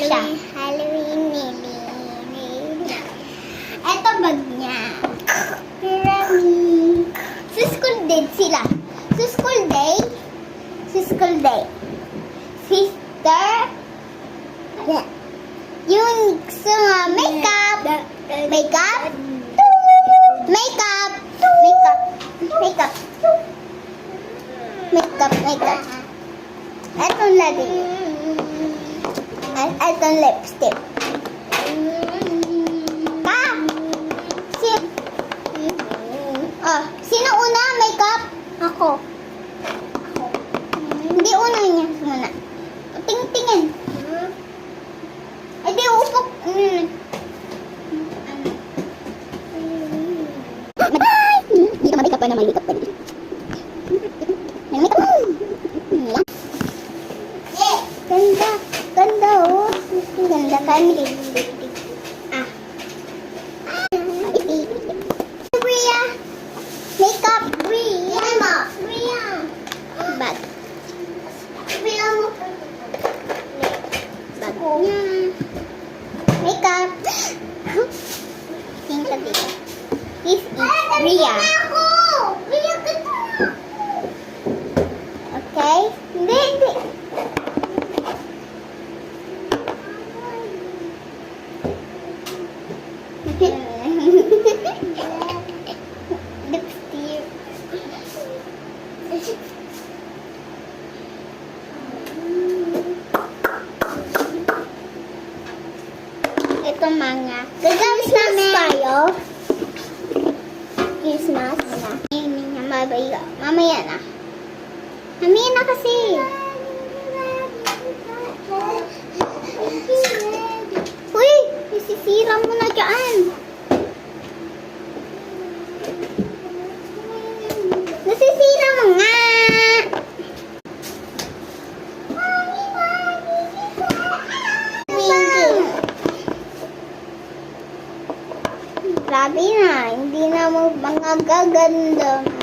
siya. Halloween. Eto bag niya. Marami. Sa school din sila. Sa school day. Sister. Yung sa makeup. Makeup. Etong lagi. Etong lipstick. Sino una? Makeup? Ako. Hindi una niya muna. Tingin. Ay, di upok. Hindi ka makeup pa na makeup pa din. Ganda oh. Ganda kami. Bria. Makeup. Bria. Bag. Bria mo. Bag niya. Makeup. Tingin ka dito. This is Bria. Okay? Hindi. Lipstick. Ito mga. Christmas tayo. Christmas na. Mamaya na. Mamaya na kasi. Uy! Isisira mo na dyan. Nasisira mo nga. Grabe na. Hindi na mo mga gaganda.